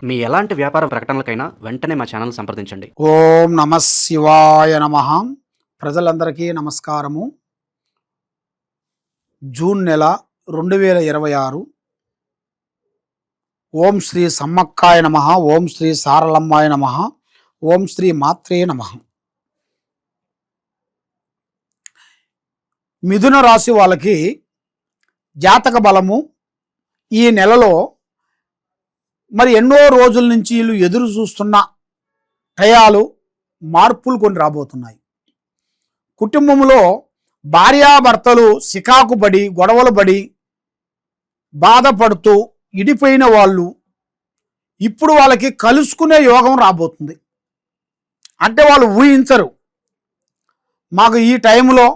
మీ ఎలాంటి వ్యాపార ప్రకటనలకైనా వెంటనే మా ఛానల్ సంప్రదించండి. ఓం నమ శివాయ నమః. ప్రజలందరికీ నమస్కారము. జూన్ నెల 2026. ఓం శ్రీ సమ్మక్కాయ నమః. ఓం శ్రీ సారలమ్మాయ నమః. ఓం శ్రీ మాత్రే నమః. మిథున రాశి వాళ్ళకి జాతక బలము ఈ నెలలో మరి ఎన్నో రోజుల నుంచి వీళ్ళు ఎదురు చూస్తున్న టయాలు మార్పులు కొన్ని రాబోతున్నాయి. కుటుంబంలో భార్యాభర్తలు సికాకు పడి గొడవలు పడి బాధపడుతూ ఇడిపోయిన వాళ్ళు ఇప్పుడు వాళ్ళకి కలుసుకునే యోగం రాబోతుంది. అంటే వాళ్ళు ఊహించరు, మాకు ఈ టైంలో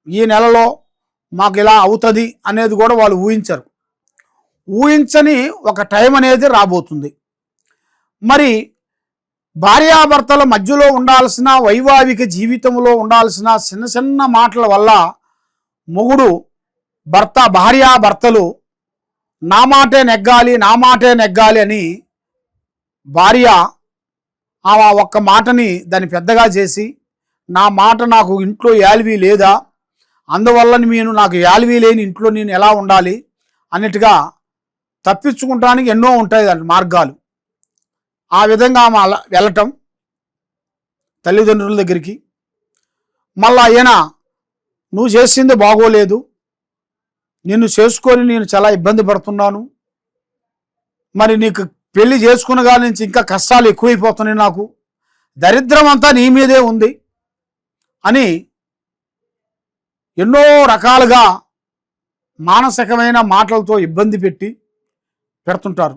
ఈ నెలలో మాకు ఇలా అవుతుంది అనేది కూడా వాళ్ళు ఊహించరు. ఊహించని ఒక టైం అనేది రాబోతుంది. మరి భార్యాభర్తల మధ్యలో ఉండాల్సిన వైవాహిక జీవితంలో ఉండాల్సిన చిన్న చిన్న మాటల వల్ల మొగుడు భార్యాభర్తలు నా మాటే నెగ్గాలి అని భార్య ఆ ఒక్క మాటని దాన్ని పెద్దగా చేసి నా మాట నాకు ఇంట్లో యాల్వీ లేదా, అందువల్ల నేను నాకు యాల్వీ లేని ఇంట్లో నేను ఎలా ఉండాలి అన్నట్టుగా తప్పించుకుంటానికి ఎన్నో ఉంటాయి దాని మార్గాలు. ఆ విధంగా ఆమె వెళ్ళటం తల్లిదండ్రుల దగ్గరికి, మళ్ళా అయినా నువ్వు చేసింది బాగోలేదు, నిన్ను చేసుకొని నేను చాలా ఇబ్బంది పడుతున్నాను, మరి నీకు పెళ్లి చేసుకునగా నుంచి ఇంకా కష్టాలు ఎక్కువైపోతున్నాయి, నాకు దరిద్రం అంతా నీ మీదే ఉంది అని ఎన్నో రకాలుగా మానసికమైన మాటలతో ఇబ్బంది పెడుతుంటారు.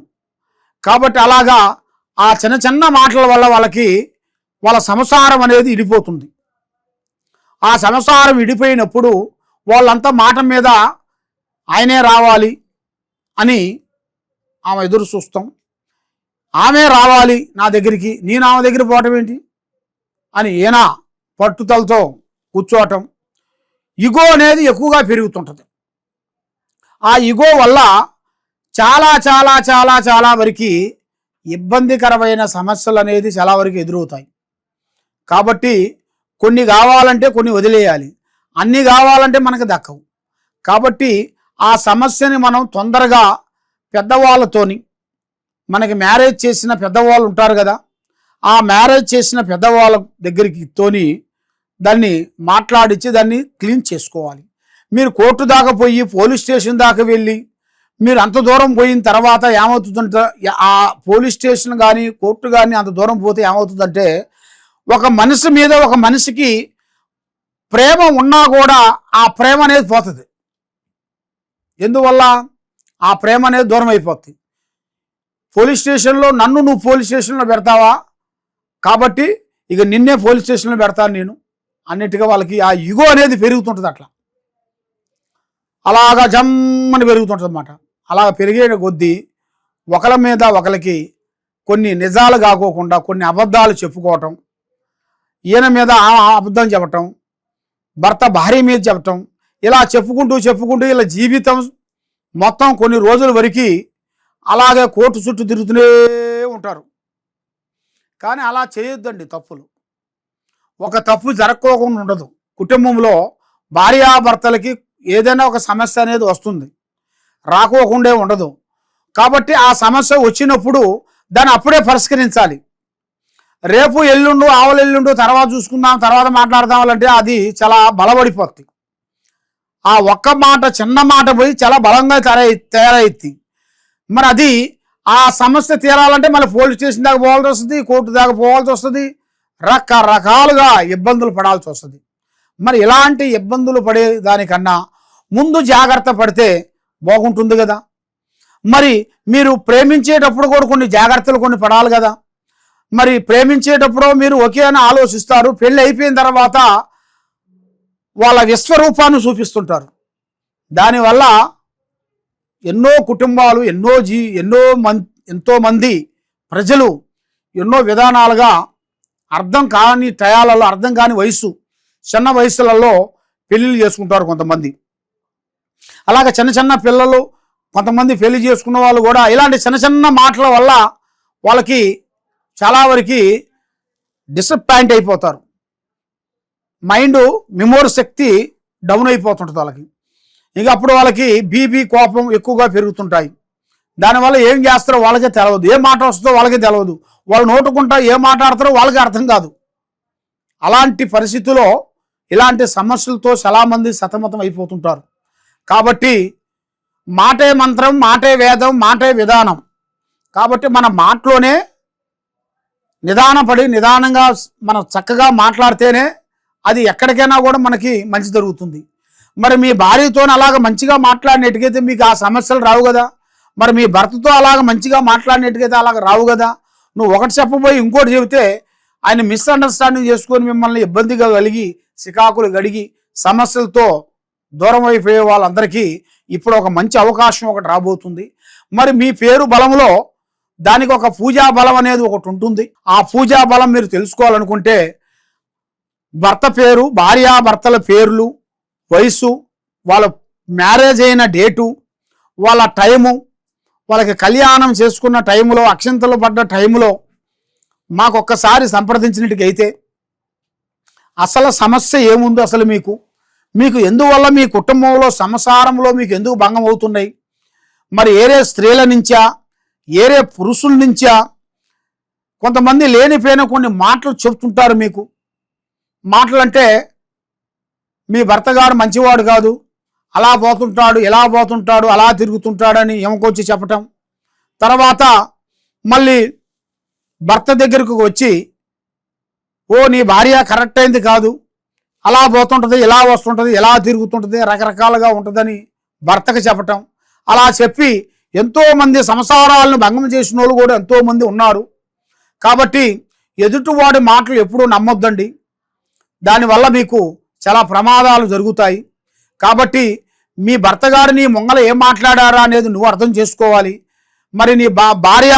కాబట్టి అలాగా ఆ చిన్న చిన్న మాటల వల్ల వాళ్ళ సంసారం అనేది ఇడిపోతుంది. ఆ సంసారం ఇడిపోయినప్పుడు వాళ్ళంతా మాట మీద ఆయనే రావాలి అని ఆమె ఎదురు చూస్తాం. ఆమె రావాలి నా దగ్గరికి, నేను ఆమె దగ్గర పోవటం ఏంటి అని ఈయన పట్టుదలతో కూర్చోవటం. ఇగో అనేది ఎక్కువగా పెరుగుతుంటుంది. ఆ ఇగో వల్ల చాలా చాలా చాలా చాలా వరకు ఇబ్బందికరమైన సమస్యలు అనేది చాలా వరకు ఎదురవుతాయి. కాబట్టి కొన్ని కావాలంటే కొన్ని వదిలేయాలి, అన్నీ కావాలంటే మనకు దక్కవు. కాబట్టి ఆ సమస్యని మనం తొందరగా పెద్దవాళ్ళతోని, మనకి మ్యారేజ్ చేసిన పెద్దవాళ్ళు ఉంటారు కదా, ఆ మ్యారేజ్ చేసిన పెద్దవాళ్ళ దగ్గరికి దాన్ని మాట్లాడించి దాన్ని క్లీన్ చేసుకోవాలి. మీరు కోర్టు దాకా పోయి పోలీస్ స్టేషన్ దాకా వెళ్ళి మీరు అంత దూరం పోయిన తర్వాత ఏమవుతుందంటే, ఆ పోలీస్ స్టేషన్ కానీ కోర్టు కానీ అంత దూరం పోతే ఏమవుతుందంటే, ఒక మనిషి మీద ఒక మనిషికి ప్రేమ ఉన్నా కూడా ఆ ప్రేమ అనేది పోతుంది. ఎందువల్ల? ఆ ప్రేమ అనేది దూరం అయిపోతుంది. పోలీస్ స్టేషన్లో నువ్వు పోలీస్ స్టేషన్లో పెడతావా, కాబట్టి ఇక నిన్నే పోలీస్ స్టేషన్లో పెడతాను నేను అన్నిటిగా వాళ్ళకి ఆ ఇగో అనేది పెరుగుతుంటుంది. అలాగా జమ్మని పెరుగుతుంటుంది అన్నమాట. అలా పెరిగే కొద్దీ ఒకరి మీద ఒకరికి కొన్ని నిజాలు కాకోకుండా కొన్ని అబద్ధాలు చెప్పుకోవటం, ఈయన మీద అబద్ధం చెప్పటం, భర్త భార్య మీద చెప్పటం, ఇలా చెప్పుకుంటూ ఇలా జీవితం మొత్తం కొన్ని రోజుల వరకు అలాగే కోర్టు చుట్టూ తిరుగుతూనే ఉంటారు. కానీ అలా చేయొద్దండి. తప్పులు ఒక తప్పు జరగకోకుండా ఉండదు. కుటుంబంలో భార్యాభర్తలకి ఏదైనా ఒక సమస్య అనేది వస్తుంది, రాకోకుండా ఉండదు. కాబట్టి ఆ సమస్య వచ్చినప్పుడు దాన్ని అప్పుడే పరిష్కరించాలి. రేపు ఎల్లుండు ఆవలెల్లుండు తర్వాత చూసుకుందాం తర్వాత మాట్లాడదామంటే అది చాలా బలపడిపోతుంది. ఆ ఒక్క మాట చిన్న మాట పోయి చాలా బలంగా తయారైద్ది. మరి అది ఆ సమస్య తీరాలంటే మళ్ళీ పోలీస్ స్టేషన్ దాకా పోవాల్సి వస్తుంది, కోర్టు దాకా పోవాల్సి వస్తుంది, రకరకాలుగా ఇబ్బందులు పడాల్సి వస్తుంది. మరి ఇలాంటి ఇబ్బందులు పడే దానికన్నా ముందు జాగ్రత్త పడితే బాగుంటుంది కదా. మరి మీరు ప్రేమించేటప్పుడు కూడా కొన్ని జాగ్రత్తలు కొన్ని పడాలి కదా. మరి ప్రేమించేటప్పుడు మీరు ఒకే అని ఆలోచిస్తారు, పెళ్ళి అయిపోయిన తర్వాత వాళ్ళ విశ్వరూపాన్ని చూపిస్తుంటారు. దానివల్ల ఎన్నో కుటుంబాలు ఎంతో మంది ప్రజలు ఎన్నో విధానాలుగా అర్థం కాని టయాలలో, అర్థం కాని చిన్న వయసులలో పెళ్ళిళ్ళు చేసుకుంటారు కొంతమంది. అలాగే చిన్న చిన్న పిల్లలు కొంతమంది పెళ్లి చేసుకున్న వాళ్ళు కూడా ఇలాంటి చిన్న చిన్న మాటల వల్ల వాళ్ళకి చాలా వరకు డిసప్పాయింట్ అయిపోతారు. మైండ్ మెమోరీ శక్తి డౌన్ అయిపోతుంటుంది వాళ్ళకి. ఇక అప్పుడు వాళ్ళకి బీపీ కోపం ఎక్కువగా పెరుగుతుంటాయి. దానివల్ల ఏం చేస్తారో వాళ్ళకే తెలియదు, ఏ మాట వస్తుందో వాళ్ళకే తెలియదు, వాళ్ళు నోటుకుంటా ఏ మాట్లాడతారో వాళ్ళకి అర్థం కాదు. అలాంటి పరిస్థితుల్లో ఇలాంటి సమస్యలతో చాలామంది సతమతం అయిపోతుంటారు. కాబట్టి మాటే మంత్రం, మాటే వేదం, మాటే విధానం. కాబట్టి మన మాటలోనే నిదానపడి నిదానంగా మనం చక్కగా మాట్లాడితేనే అది ఎక్కడికైనా కూడా మనకి మంచి జరుగుతుంది. మరి మీ భార్యతో అలాగ మంచిగా మాట్లాడినట్టుకైతే మీకు ఆ సమస్యలు రావు కదా. మరి మీ భర్తతో అలాగ మంచిగా మాట్లాడినట్టుకైతే అలాగ రావు కదా. నువ్వు ఒకటి చెప్పబోయి ఇంకోటి చెబితే ఆయన మిస్అండర్స్టాండింగ్ చేసుకొని మిమ్మల్ని ఇబ్బందిగా కలిగి సికాకులు గడిగి సమస్యలతో దూరం అయిపోయే వాళ్ళందరికీ ఇప్పుడు ఒక మంచి అవకాశం ఒకటి రాబోతుంది. మరి మీ పేరు బలంలో దానికి ఒక పూజా బలం అనేది ఒకటి ఉంటుంది. ఆ పూజా బలం మీరు తెలుసుకోవాలనుకుంటే భర్త పేరు, భార్యాభర్తల పేర్లు, వయసు, వాళ్ళ మ్యారేజ్ అయిన డేటు, వాళ్ళ టైము, వాళ్ళకి కళ్యాణం చేసుకున్న టైములో, అక్షంతలు పడ్డ టైములో మాకు ఒక్కసారి సంప్రదించినట్టుకైతే అసలు సమస్య ఏముందో, అసలు మీకు ఎందువల్ల మీ కుటుంబంలో సంసారంలో మీకు ఎందుకు భంగం అవుతున్నాయి, మరి ఏరే స్త్రీల నుంచా, ఏరే పురుషుల నుంచా, కొంతమంది లేనిపోయిన కొన్ని మాటలు చెప్తుంటారు. మీకు మాటలంటే మీ భర్త గారు మంచివాడు కాదు, అలా పోతుంటాడు, ఇలా పోతుంటాడు, అలా తిరుగుతుంటాడని ఎమకొచ్చి చెప్పటం. తర్వాత మళ్ళీ భర్త దగ్గరకు వచ్చి ఓ నీ భార్య కరెక్ట్ అయింది కాదు, అలా పోతుంటుంది, ఇలా వస్తుంటుంది, ఇలా తిరుగుతుంటుంది, రకరకాలుగా ఉంటుందని భర్తకు చెప్పటం. అలా చెప్పి ఎంతోమంది సంసారాలను భంగం చేసిన వాళ్ళు కూడా ఎంతోమంది ఉన్నారు. కాబట్టి ఎదుటివాడి మాటలు ఎప్పుడూ నమ్మొద్దండి. దానివల్ల మీకు చాలా ప్రమాదాలు జరుగుతాయి. కాబట్టి మీ భర్త గారు నీ ముంగల ఏం మాట్లాడారా అనేది నువ్వు అర్థం చేసుకోవాలి. మరి నీ భార్య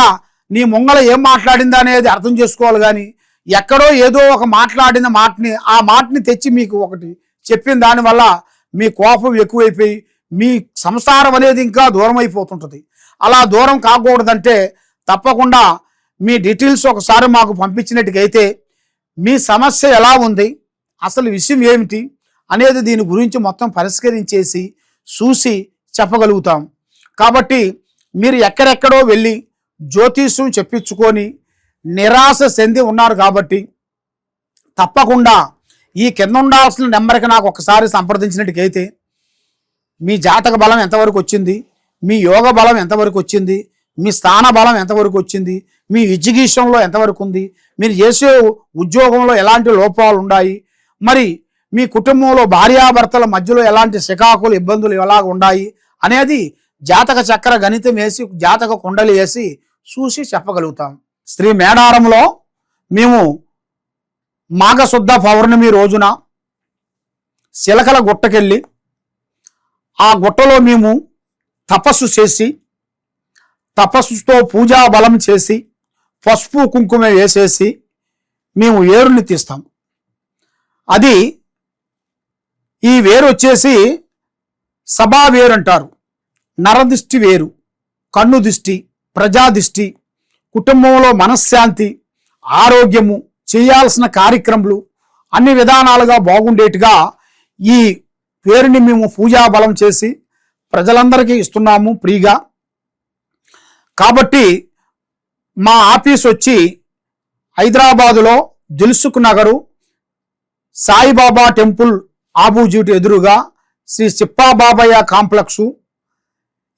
నీ ముంగల ఏం మాట్లాడిందా అనేది అర్థం చేసుకోవాలి. కానీ ఎక్కడో ఏదో ఒక మాట్లాడిన ఆ మాటని తెచ్చి మీకు ఒకటి చెప్పిన దానివల్ల మీ కోపం ఎక్కువైపోయి మీ సంసారం అనేది ఇంకా దూరం అయిపోతుంటుంది. అలా దూరం కాకూడదంటే తప్పకుండా మీ డీటెయిల్స్ ఒకసారి మాకు పంపించినట్టుకైతే మీ సమస్య ఎలా ఉంది, అసలు విషయం ఏమిటి అనేది దీని గురించి మొత్తం పరిష్కరించేసి చూసి చెప్పగలుగుతాం. కాబట్టి మీరు ఎక్కడెక్కడో వెళ్ళి జ్యోతిష్యం చెప్పించుకొని నిరాశ చెంది ఉన్నారు. కాబట్టి తప్పకుండా ఈ కింద ఉండాల్సిన నెంబర్కి నాకు ఒకసారి సంప్రదించినట్టుకైతే మీ జాతక బలం ఎంతవరకు వచ్చింది, మీ యోగ బలం ఎంతవరకు వచ్చింది, మీ స్థాన బలం ఎంతవరకు వచ్చింది, మీ ఎడ్యుకేషన్లో ఎంతవరకు ఉంది, మీరు చేసే ఉద్యోగంలో ఎలాంటి లోపాలు ఉన్నాయి, మరి మీ కుటుంబంలో భార్యాభర్తల మధ్యలో ఎలాంటి సికాకులు ఇబ్బందులు ఎలాగ ఉన్నాయి అనేది జాతక చక్ర గణితం వేసి జాతక కుండలి వేసి చూసి చెప్పగలుగుతాం. శ్రీ మేడారంలో మేము మాఘశుద్ధ పౌర్ణమి రోజున శిలకల గుట్టకెళ్ళి ఆ గుట్టలో మేము తపస్సు చేసి తపస్సుతో పూజా బలం చేసి పసుపు కుంకుమ వేసేసి మేము వేరుని తీస్తాం. అది ఈ వేరు వచ్చేసి సభా వేరు అంటారు. నరదిష్టి వేరు, కన్ను దిష్టి, ప్రజాదిష్టి, కుటుంబంలో మనశ్శాంతి, ఆరోగ్యము, చేయాల్సిన కార్యక్రమాలు అన్ని విధానాలుగా బాగుండేట్టుగా ఈ వేరుని మేము పూజా బలం చేసి ప్రజలందరికీ ఇస్తున్నాము ఫ్రీగా. కాబట్టి మా ఆఫీస్ వచ్చి హైదరాబాదులో దిల్సుఖ్ నగరు సాయిబాబా టెంపుల్ ఆపోజిట్ ఎదురుగా శ్రీ చిప్పాబాబయ్య కాంప్లెక్సు,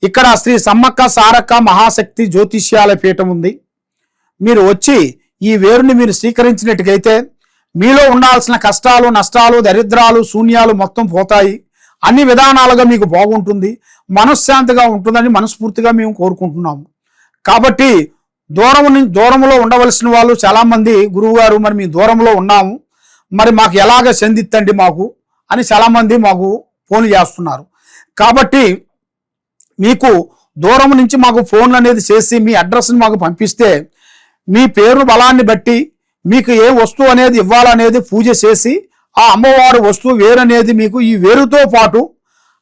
ఇక్కడ శ్రీ సమ్మక్క సారక్క మహాశక్తి జ్యోతిష్యాల పీఠం ఉంది. మీరు వచ్చి ఈ వేరుని మీరు స్వీకరించినట్టుకైతే మీలో ఉండాల్సిన కష్టాలు, నష్టాలు, దరిద్రాలు, శూన్యాలు మొత్తం పోతాయి. అన్ని విధానాలుగా మీకు మనశ్శాంతిగా ఉంటుందని మనస్ఫూర్తిగా మేము కోరుకుంటున్నాము. కాబట్టి దూరంలో ఉండవలసిన వాళ్ళు చాలామంది గురువుగారు మరి మీ దూరంలో ఉన్నాము, మరి మాకు ఎలాగ చెందిత్తండి మాకు అని చాలామంది మాకు ఫోన్లు చేస్తున్నారు. కాబట్టి మీకు దూరం నుంచి మాకు ఫోన్లు అనేది చేసి మీ అడ్రస్ని మాకు పంపిస్తే మీ పేరు బలాన్ని బట్టి మీకు ఏ వస్తువు అనేది ఇవ్వాలనేది పూజ చేసి ఆ అమ్మవారు వస్తువు వేరు అనేది మీకు ఈ వేరుతో పాటు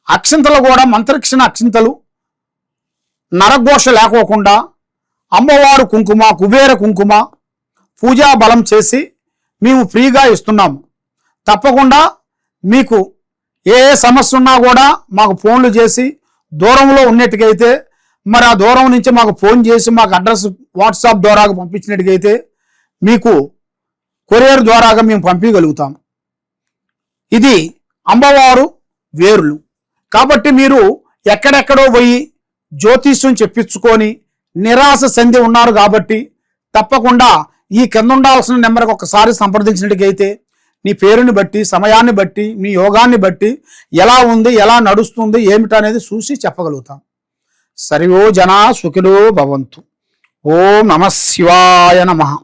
అక్షింతలు కూడా మంత్రక్షణ అక్షింతలు నరఘోష లేకోకుండా అమ్మవారు కుంకుమ, కుబేర కుంకుమ పూజా బలం చేసి మేము ఫ్రీగా ఇస్తున్నాము. తప్పకుండా మీకు ఏ సమస్య ఉన్నా కూడా మాకు ఫోన్లు చేసి, దూరంలో ఉన్నట్టుకైతే మరి ఆ దూరం నుంచి మాకు ఫోన్ చేసి మాకు అడ్రస్ వాట్సాప్ ద్వారా పంపించినట్టుకైతే మీకు కొరియర్ ద్వారాగా మేము పంపించగలుగుతాం. ఇది అమ్మవారు వేరులు. కాబట్టి మీరు ఎక్కడెక్కడో పోయి జ్యోతిష్యం చెప్పించుకొని నిరాశ చెంది ఉన్నారు. కాబట్టి తప్పకుండా ఈ కింద ఉండాల్సిన నెంబర్కి ఒకసారి సంప్రదించినట్టుకైతే నీ పేరుని బట్టి, సమయాన్ని బట్టి, మీ యోగాన్ని బట్టి ఎలా ఉంది, ఎలా నడుస్తుంది, ఏమిటనేది చూసి చెప్పగలుగుతాం. సర్వో జనా సుఖినో భవంతు. ఓం నమః శివాయ నమః.